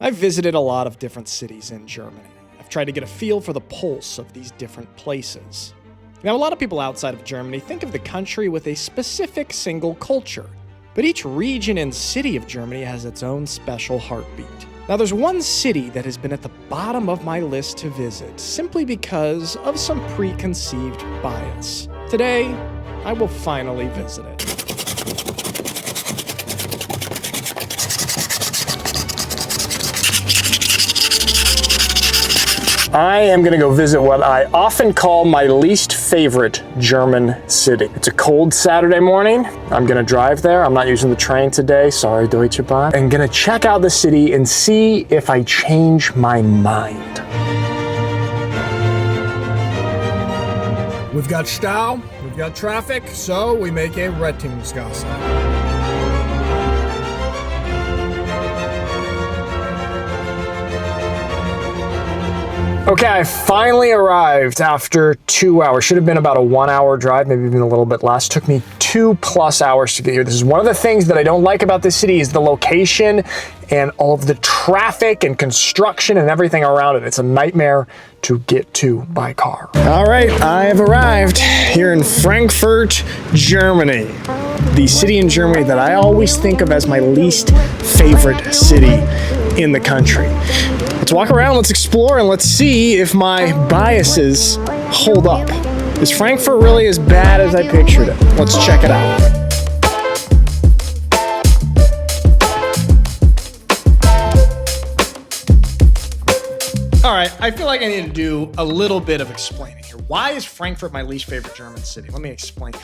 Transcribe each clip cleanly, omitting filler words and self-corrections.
I've visited a lot of different cities in Germany. I've tried to get a feel for the pulse of these different places. Now, a lot of people outside of Germany think of the country with a specific single culture, but each region and city of Germany has its own special heartbeat. Now, there's one city that has been at the bottom of my list to visit simply because of some preconceived bias. Today, I will finally visit it. I am going to go visit what I often call my least favorite German city. It's a cold Saturday morning. I'm going to drive there. I'm not using the train today. Sorry, Deutsche Bahn. I'm going to check out the city and see if I change my mind. We've got Stau, we've got traffic, so we make a Rettungsgasse. Okay, I finally arrived after 2 hours. Should have been about a 1 hour drive, maybe even a little bit less. Took me 2+ hours to get here. This is one of the things that I don't like about this city is the location and all of the traffic and construction and everything around it. It's a nightmare to get to by car. All right, I have arrived here in Frankfurt, Germany. The city in Germany that I always think of as my least favorite city in the country. Let's walk around, let's explore, and let's see if my biases hold up. Is Frankfurt really as bad as I pictured it? Let's check it out. All right, I feel like I need to do a little bit of explaining here. Why is Frankfurt my least favorite German city? Let me explain.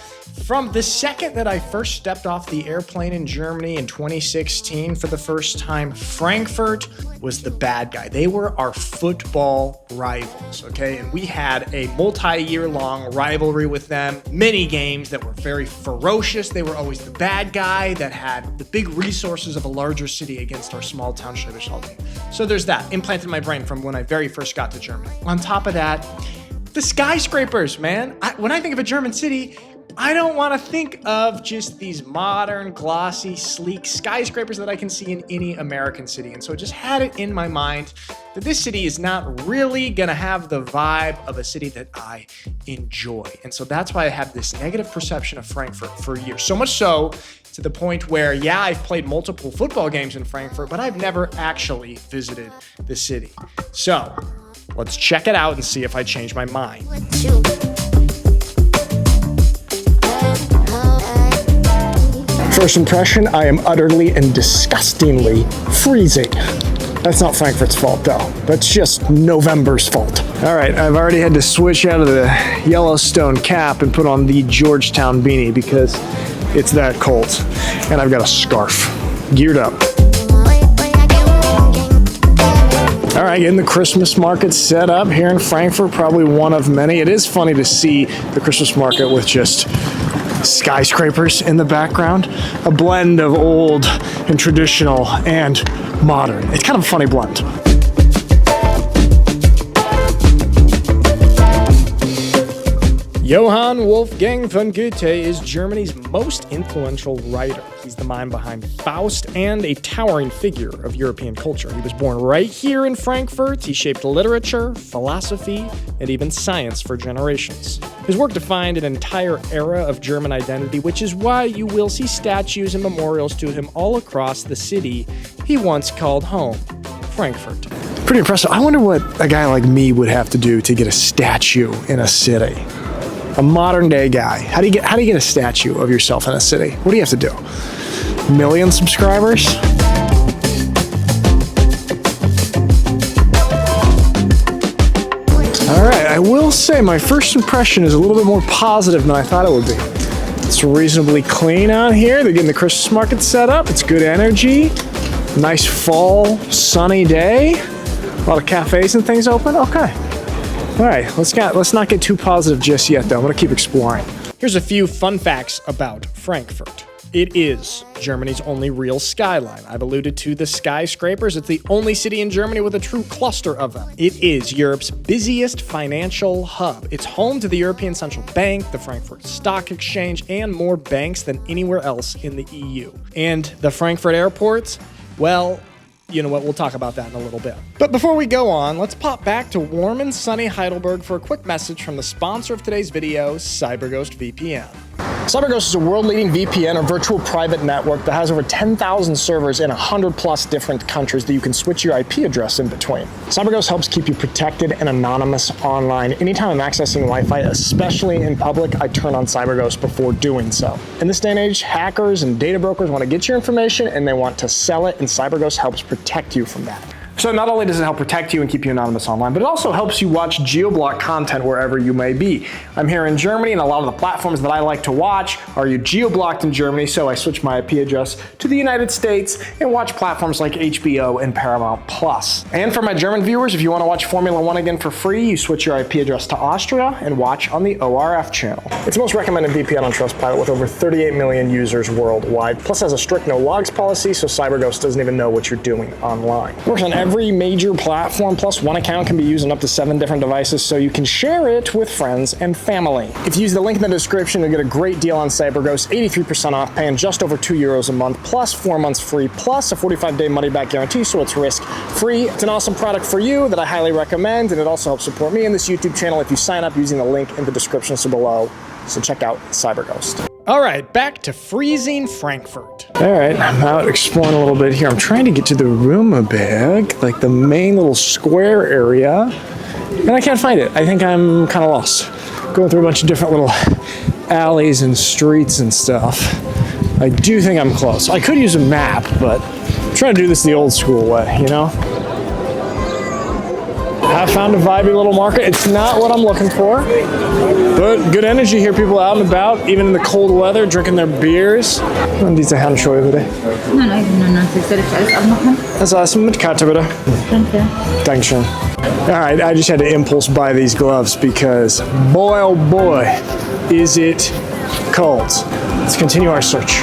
From the second that I first stepped off the airplane in Germany in 2016 for the first time, Frankfurt was the bad guy. They were our football rivals, okay? And we had a multi-year-long rivalry with them, many games that were very ferocious. They were always the bad guy that had the big resources of a larger city against our small town Schwäbisch team. So there's that implanted in my brain from when I very first got to Germany. On top of that, the skyscrapers, man. When I think of a German city, I don't want to think of just these modern, glossy, sleek skyscrapers that I can see in any American city. And so I just had it in my mind that this city is not really going to have the vibe of a city that I enjoy. And so that's why I have this negative perception of Frankfurt for years. So much so to the point where, yeah, I've played multiple football games in Frankfurt, but I've never actually visited the city. So let's check it out and see if I change my mind. First impression, I am utterly and disgustingly freezing. That's not Frankfurt's fault though. That's just November's fault. All right, I've already had to switch out of the Yellowstone cap and put on the Georgetown beanie because it's that cold. And I've got a scarf. Geared up. All right, getting the Christmas market set up here in Frankfurt, probably one of many. It is funny to see the Christmas market with just skyscrapers in the background, a blend of old and traditional and modern. It's kind of a funny blend. Johann Wolfgang von Goethe is Germany's most influential writer. He's the mind behind Faust and a towering figure of European culture. He was born right here in Frankfurt. He shaped literature, philosophy, and even science for generations. His work defined an entire era of German identity, which is why you will see statues and memorials to him all across the city he once called home, Frankfurt. Pretty impressive. I wonder what a guy like me would have to do to get a statue in a city. A modern day guy. How do you get a statue of yourself in a city? What do you have to do? 1 million subscribers? All right, I will say my first impression is a little bit more positive than I thought it would be. It's reasonably clean out here. They're getting the Christmas market set up. It's good energy. Nice fall, sunny day. A lot of cafes and things open. Okay. All right, let's not get too positive just yet, though. I'm going to keep exploring. Here's a few fun facts about Frankfurt. It is Germany's only real skyline. I've alluded to the skyscrapers. It's the only city in Germany with a true cluster of them. It is Europe's busiest financial hub. It's home to the European Central Bank, the Frankfurt Stock Exchange, and more banks than anywhere else in the EU. And the Frankfurt airport, well, you know what, we'll talk about that in a little bit. But before we go on, let's pop back to warm and sunny Heidelberg for a quick message from the sponsor of today's video, CyberGhost VPN. CyberGhost is a world-leading VPN, or virtual private network, that has over 10,000 servers in 100+ different countries that you can switch your IP address in between. CyberGhost helps keep you protected and anonymous online. Anytime I'm accessing Wi-Fi, especially in public, I turn on CyberGhost before doing so. In this day and age, hackers and data brokers want to get your information and they want to sell it, and CyberGhost helps protect you from that. So not only does it help protect you and keep you anonymous online, but it also helps you watch geo-block content wherever you may be. I'm here in Germany, and a lot of the platforms that I like to watch are geo-blocked in Germany, so I switch my IP address to the United States and watch platforms like HBO and Paramount+. And for my German viewers, if you want to watch Formula 1 again for free, you switch your IP address to Austria and watch on the ORF channel. It's the most recommended VPN on Trustpilot with over 38 million users worldwide, plus has a strict no logs policy, so CyberGhost doesn't even know what you're doing online. Works on every major platform, plus one account can be used on up to 7 different devices, so you can share it with friends and family. If you use the link in the description, you'll get a great deal on CyberGhost, 83% off, paying just over €2 a month, plus 4 months free, plus a 45-day money-back guarantee, so it's risk-free. It's an awesome product for you that I highly recommend, and it also helps support me and this YouTube channel if you sign up using the link in the description below. So check out CyberGhost. All right, back to freezing Frankfurt. All right, I'm out exploring a little bit here. I'm trying to get to the Ruhmberg, like the main little square area, and I can't find it. I think I'm kind of lost. Going through a bunch of different little alleys and streets and stuff. I do think I'm close. I could use a map, but I'm trying to do this the old school way, you know? I found a vibey little market. It's not what I'm looking for, but good energy here. People out and about, even in the cold weather, drinking their beers. Und diese Handschuhe bitte. Nein, 99. Soll ich alles abmachen? Also alles mit Karte bitte. Danke. Dankeschön. All right, I just had to impulse buy these gloves because boy, oh boy, is it cold. Let's continue our search.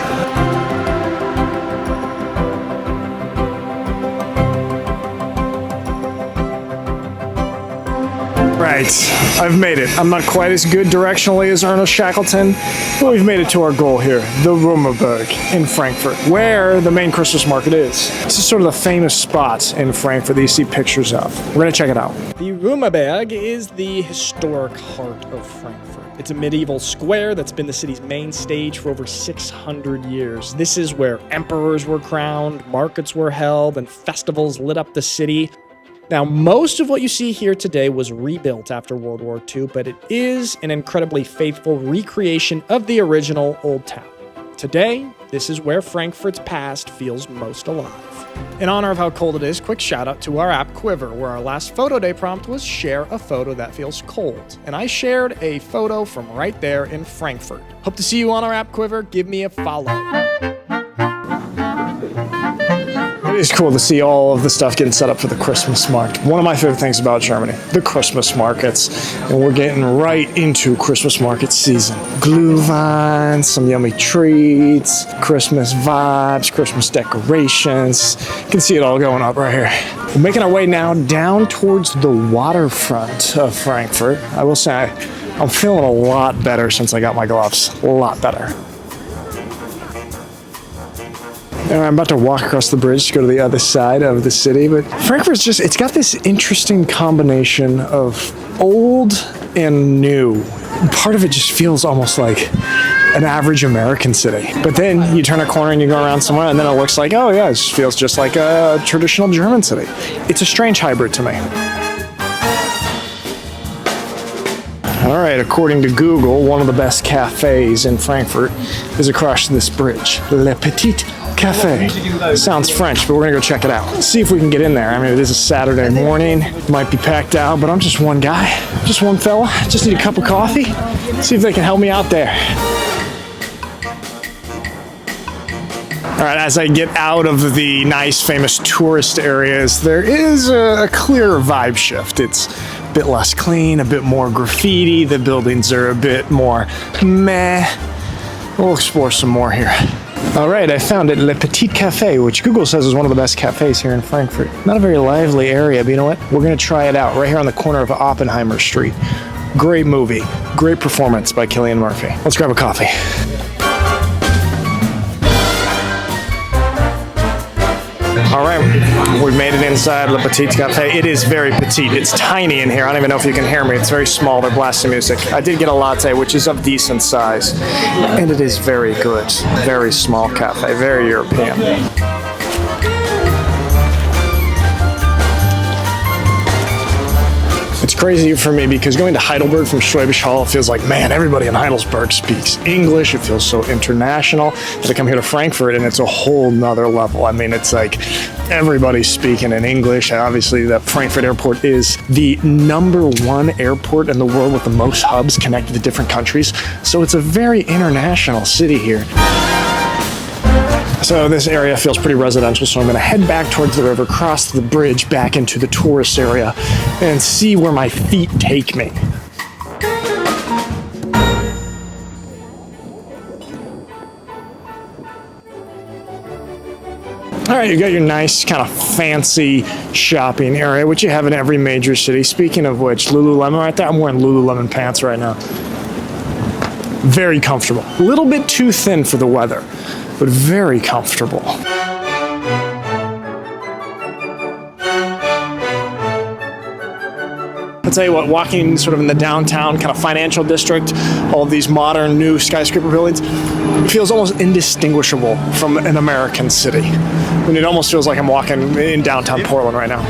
Right, I've made it. I'm not quite as good directionally as Ernest Shackleton, but we've made it to our goal here, the Ruhmberg in Frankfurt, where the main Christmas market is. This is sort of the famous spot in Frankfurt that you see pictures of. We're gonna check it out. The Ruhmberg is the historic heart of Frankfurt. It's a medieval square that's been the city's main stage for over 600 years. This is where emperors were crowned, markets were held, and festivals lit up the city. Now, most of what you see here today was rebuilt after World War II, but it is an incredibly faithful recreation of the original Old Town. Today, this is where Frankfurt's past feels most alive. In honor of how cold it is, quick shout out to our app Quiver, where our last photo day prompt was share a photo that feels cold. And I shared a photo from right there in Frankfurt. Hope to see you on our app Quiver. Give me a follow. It is cool to see all of the stuff getting set up for the Christmas market. One of my favorite things about Germany, the Christmas markets. And we're getting right into Christmas market season. Glühwein, some yummy treats, Christmas vibes, Christmas decorations. You can see it all going up right here. We're making our way now down towards the waterfront of Frankfurt. I will say I'm feeling a lot better since I got my gloves. A lot better. I'm about to walk across the bridge to go to the other side of the city, but Frankfurt's just, it's got this interesting combination of old and new. Part of it just feels almost like an average American city. But then you turn a corner and you go around somewhere and then it looks like, oh yeah, it just feels just like a traditional German city. It's a strange hybrid to me. All right, according to Google, one of the best cafes in Frankfurt is across this bridge. Le Petit Cafe. Sounds French, but we're gonna go check it out. See if we can get in there. I mean, it is a Saturday morning. Might be packed out, but I'm just one guy, just one fella. Just need a cup of coffee. See if they can help me out there. All right, as I get out of the nice, famous tourist areas, there is a clear vibe shift. It's a bit less clean, a bit more graffiti. The buildings are a bit more meh. We'll explore some more here. All right, I found it, Le Petit Cafe, which Google says is one of the best cafes here in Frankfurt. Not a very lively area, but you know what? We're gonna try it out right here on the corner of Oppenheimer Street. Great movie, great performance by Cillian Murphy. Let's grab a coffee. All right, we've made it inside Le Petit Cafe. It is very petite. It's tiny in here. I don't even know if you can hear me. It's very small. They're blasting music. I did get a latte, which is of decent size, and it is very good. Very small cafe, very European. It's crazy for me because going to Heidelberg from Schwäbisch Hall feels like, man, everybody in Heidelberg speaks English. It feels so international. But I come here to Frankfurt and it's a whole nother level. I mean, it's like everybody's speaking in English. Obviously, the Frankfurt airport is the #1 airport in the world with the most hubs connected to different countries. So it's a very international city here. So this area feels pretty residential, so I'm going to head back towards the river, cross the bridge back into the tourist area, and see where my feet take me. All right, you got your nice kind of fancy shopping area, which you have in every major city. Speaking of which, Lululemon right there, I'm wearing Lululemon pants right now. Very comfortable. A little bit too thin for the weather, but very comfortable. I'll tell you what, walking sort of in the downtown kind of financial district, all of these modern new skyscraper buildings, it feels almost indistinguishable from an American city. I mean, it almost feels like I'm walking in downtown Portland right now.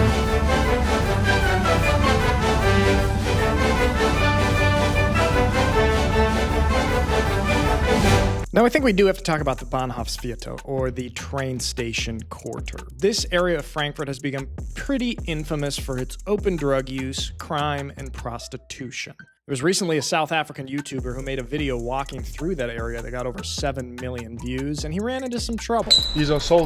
Now, I think we do have to talk about the Bahnhofsviertel, or the train station quarter. This area of Frankfurt has become pretty infamous for its open drug use, crime, and prostitution. There was recently a South African YouTuber who made a video walking through that area that got over 7 million views, and he ran into some trouble. These are so...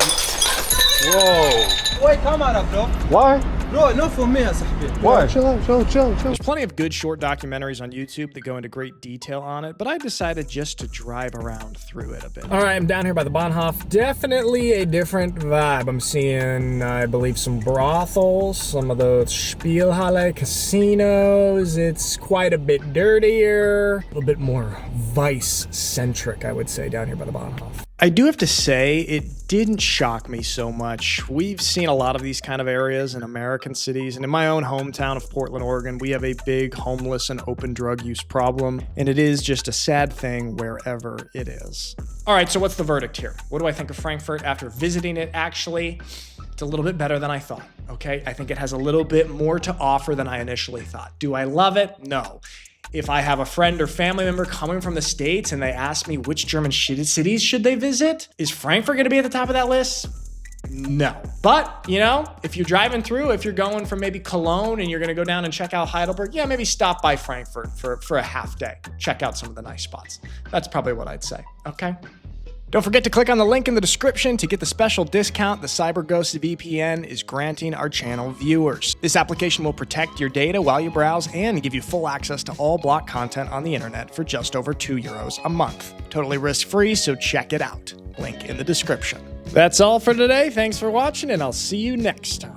Whoa. Wait, camera, bro. Why? Bro, not for me, صاحبي. Why? Chill out, chill. There's plenty of good short documentaries on YouTube that go into great detail on it, but I decided just to drive around through it a bit. All right, I'm down here by the Bahnhof. Definitely a different vibe. I'm seeing, I believe, some brothels, some of those Spielhalle casinos. It's quite a bit dirtier, a little bit more vice-centric, I would say, down here by the Bahnhof. I do have to say, it didn't shock me so much. We've seen a lot of these kind of areas in American cities, and in my own hometown of Portland, Oregon, we have a big homeless and open drug use problem, and it is just a sad thing wherever it is. All right, so what's the verdict here? What do I think of Frankfurt after visiting it? Actually, it's a little bit better than I thought, okay? I think it has a little bit more to offer than I initially thought. Do I love it? No. If I have a friend or family member coming from the States and they ask me which German cities should they visit, is Frankfurt going to be at the top of that list? No. But, you know, if you're driving through, if you're going from maybe Cologne and you're going to go down and check out Heidelberg, yeah, maybe stop by Frankfurt for a half day. Check out some of the nice spots. That's probably what I'd say, okay? Don't forget to click on the link in the description to get the special discount the CyberGhost VPN is granting our channel viewers. This application will protect your data while you browse and give you full access to all blocked content on the internet for just over €2 a month. Totally risk-free, so check it out. Link in the description. That's all for today. Thanks for watching, and I'll see you next time.